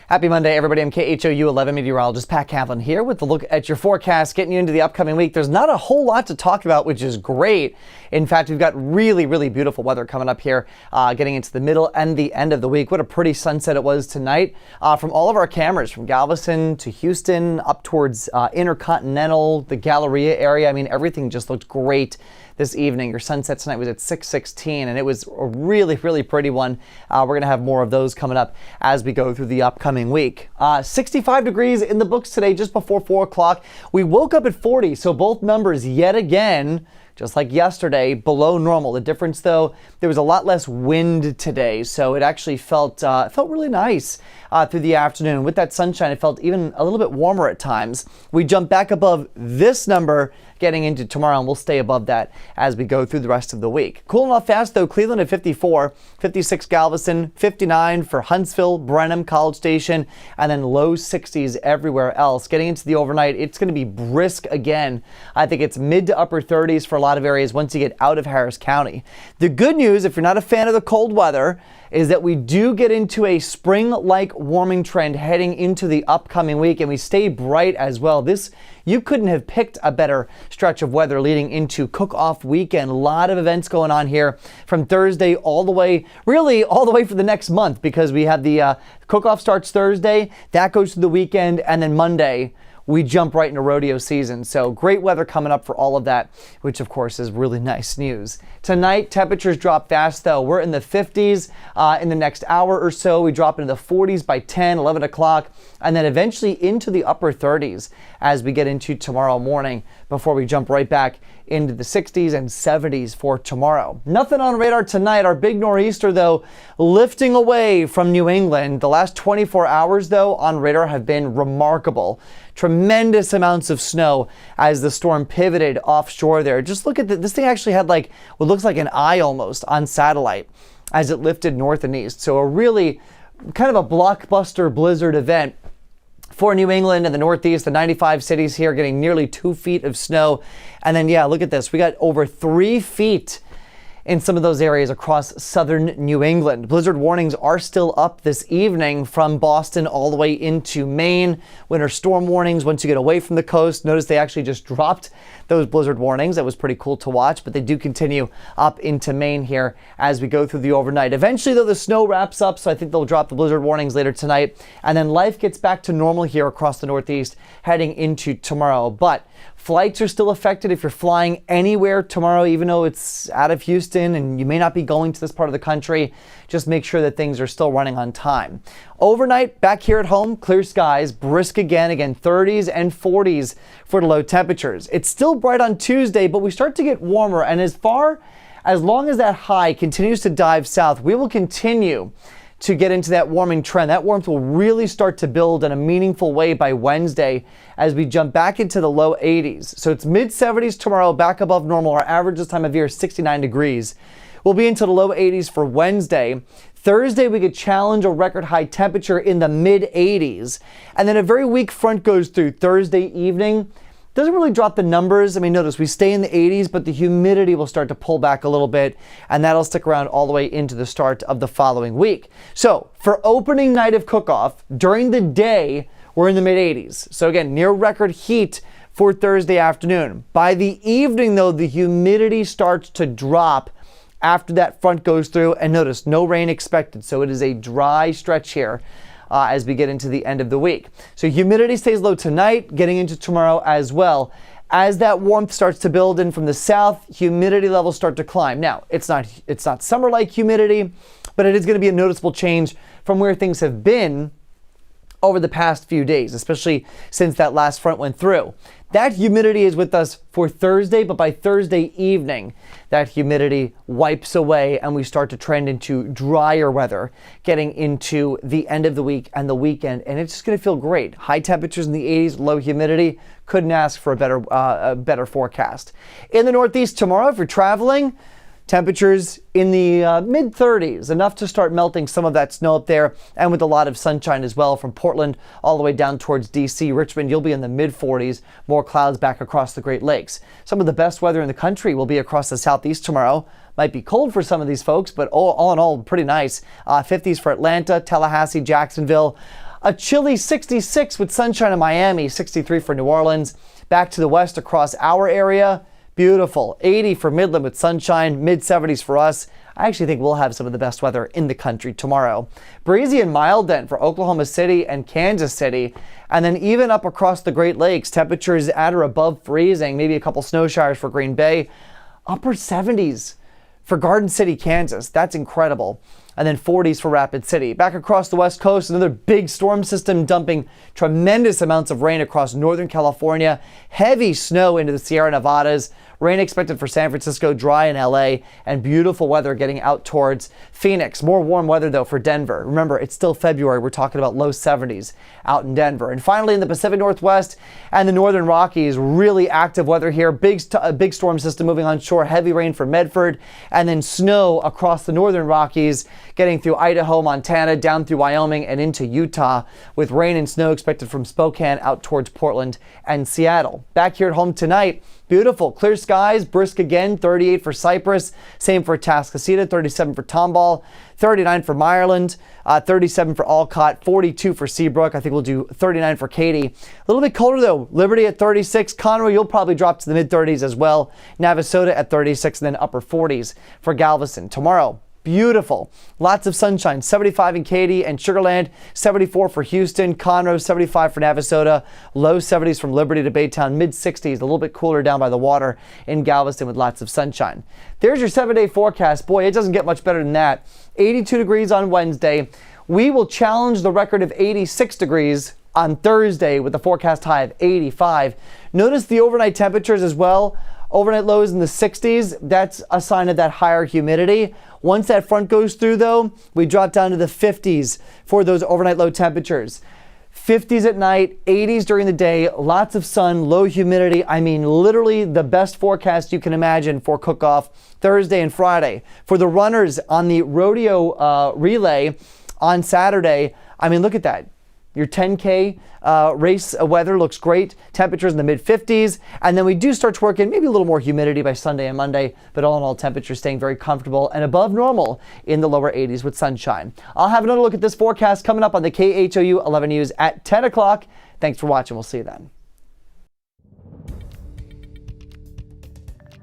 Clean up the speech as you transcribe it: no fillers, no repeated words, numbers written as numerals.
Happy Monday, everybody. I'm KHOU 11 meteorologist Pat Cavlin here with a look at your forecast, getting you into the upcoming week. There's not a whole lot to talk about, which is great. In fact, we've got really beautiful weather coming up here, getting into the middle and the end of the week. What a pretty sunset it was tonight from all of our cameras, from Galveston to Houston, up towards Intercontinental, the Galleria area. I mean, everything just looked great this evening. Your sunset tonight was at 6:16, and it was a really pretty one. We're going to have more of those coming up as we go through the upcoming week. 65 degrees in the books today, just before 4 o'clock. We woke up at 40, so both numbers yet again, just like yesterday, below normal. The difference, though, there was a lot less wind today, so it actually felt really nice through the afternoon. With that sunshine, it felt even a little bit warmer at times. We jumped back above this number getting into tomorrow, and we'll stay above that as we go through the rest of the week. Cooling off fast, though. Cleveland at 54, 56 Galveston, 59 for Huntsville, Brenham, College Station, and then low 60s everywhere else. Getting into the overnight, it's going to be brisk again. I think it's mid to upper 30s for a lot of areas once you get out of Harris County. The good news, if you're not a fan of the cold weather, is that we do get into a spring-like warming trend heading into the upcoming week, and we stay bright as well. You couldn't have picked a better stretch of weather leading into cook-off weekend. A lot of events going on here from Thursday all the way for the next month, because we have the cook-off starts Thursday, that goes to the weekend, and then Monday we jump right into rodeo season. So great weather coming up for all of that, which of course is really nice news. Tonight, temperatures drop fast though. We're in the 50s in the next hour or so. We drop into the 40s by 10, 11 o'clock, and then eventually into the upper 30s as we get into tomorrow morning before we jump right back into the 60s and 70s for tomorrow. Nothing on radar tonight. Our big nor'easter, though, lifting away from New England. The last 24 hours, though, on radar have been remarkable. Tremendous amounts of snow as the storm pivoted offshore there. Just look at this thing actually had like what looks like an eye almost on satellite as it lifted north and east. So a really kind of a blockbuster blizzard event for New England and the Northeast, the 95 cities here getting nearly 2 feet of snow. And then, yeah, look at this. We got over 3 feet in some of those areas across southern New England. Blizzard warnings are still up this evening from Boston all the way into Maine. Winter storm warnings once you get away from the coast. Notice they actually just dropped those blizzard warnings. That was pretty cool to watch, but they do continue up into Maine here as we go through the overnight. Eventually, though, the snow wraps up, so I think they'll drop the blizzard warnings later tonight. And then life gets back to normal here across the Northeast heading into tomorrow. But flights are still affected if you're flying anywhere tomorrow, even though it's out of Houston and you may not be going to this part of the country. Just make sure that things are still running on time. Overnight, back here at home, clear skies, brisk again 30s and 40s for the low temperatures. It's still bright on Tuesday, but we start to get warmer, and as long as that high continues to dive south, we will continue to get into that warming trend. That warmth will really start to build in a meaningful way by Wednesday as we jump back into the low 80s. So it's mid 70s tomorrow, back above normal. Our average this time of year is 69 degrees. We'll be into the low 80s for Wednesday. Thursday, we could challenge a record high temperature in the mid 80s. And then a very weak front goes through Thursday evening. Doesn't really drop the numbers. I mean, notice we stay in the 80s, but the humidity will start to pull back a little bit, and that'll stick around all the way into the start of the following week. So for opening night of cook-off, during the day, we're in the mid 80s. So again, near record heat for Thursday afternoon. By the evening, though, the humidity starts to drop after that front goes through, and notice no rain expected. So it is a dry stretch here as we get into the end of the week. So humidity stays low tonight, getting into tomorrow as well. As that warmth starts to build in from the south, humidity levels start to climb. Now, it's not summer-like humidity, but it is going to be a noticeable change from where things have been over the past few days, especially since that last front went through. That humidity is with us for Thursday, but by Thursday evening, that humidity wipes away and we start to trend into drier weather getting into the end of the week and the weekend, and it's just going to feel great. High temperatures in the 80s, low humidity. Couldn't ask for a better forecast. In the Northeast tomorrow, if you're traveling, temperatures in the mid 30s, enough to start melting some of that snow up there, and with a lot of sunshine as well from Portland all the way down towards DC. Richmond, you'll be in the mid 40s, more clouds back across the Great Lakes. Some of the best weather in the country will be across the southeast tomorrow. Might be cold for some of these folks, but all in all, pretty nice. 50s for Atlanta, Tallahassee, Jacksonville. A chilly 66 with sunshine in Miami, 63 for New Orleans. Back to the west across our area, beautiful. 80 for Midland with sunshine, mid-70s for us. I actually think we'll have some of the best weather in the country tomorrow. Breezy and mild then for Oklahoma City and Kansas City. And then even up across the Great Lakes, temperatures at or above freezing, maybe a couple snow showers for Green Bay. Upper 70s for Garden City, Kansas. That's incredible. And then 40s for Rapid City. Back across the West Coast, another big storm system dumping tremendous amounts of rain across Northern California. Heavy snow into the Sierra Nevadas. Rain expected for San Francisco, dry in LA, and beautiful weather getting out towards Phoenix. More warm weather, though, for Denver. Remember, it's still February. We're talking about low 70s out in Denver. And finally, in the Pacific Northwest and the Northern Rockies, really active weather here. Big storm system moving on shore. Heavy rain for Medford, and then snow across the Northern Rockies, getting through Idaho, Montana, down through Wyoming, and into Utah, with rain and snow expected from Spokane out towards Portland and Seattle. Back here at home tonight, beautiful clear skies, brisk again, 38 for Cypress, same for Atascocita, 37 for Tomball, 39 for Meyerland, 37 for Alcott, 42 for Seabrook. I think we'll do 39 for Katy. A little bit colder though. Liberty at 36, Conroe you'll probably drop to the mid-30s as well. Navasota at 36, and then upper 40s for Galveston. Tomorrow, beautiful. Lots of sunshine. 75 in Katy and Sugar Land. 74 for Houston. Conroe, 75 for Navasota. Low 70s from Liberty to Baytown. Mid-60s, a little bit cooler down by the water in Galveston with lots of sunshine. There's your 7-day forecast. Boy, it doesn't get much better than that. 82 degrees on Wednesday. We will challenge the record of 86 degrees on Thursday with a forecast high of 85. Notice the overnight temperatures as well. Overnight lows in the 60s. That's a sign of that higher humidity. Once that front goes through, though, we drop down to the 50s for those overnight low temperatures. 50s at night, 80s during the day, lots of sun, low humidity. I mean, literally the best forecast you can imagine for cook-off Thursday and Friday. For the runners on the rodeo relay on Saturday, I mean, look at that. Your 10K race weather looks great. Temperatures in the mid-50s. And then we do start to work in maybe a little more humidity by Sunday and Monday. But all in all, temperatures staying very comfortable and above normal in the lower 80s with sunshine. I'll have another look at this forecast coming up on the KHOU 11 News at 10 o'clock. Thanks for watching. We'll see you then.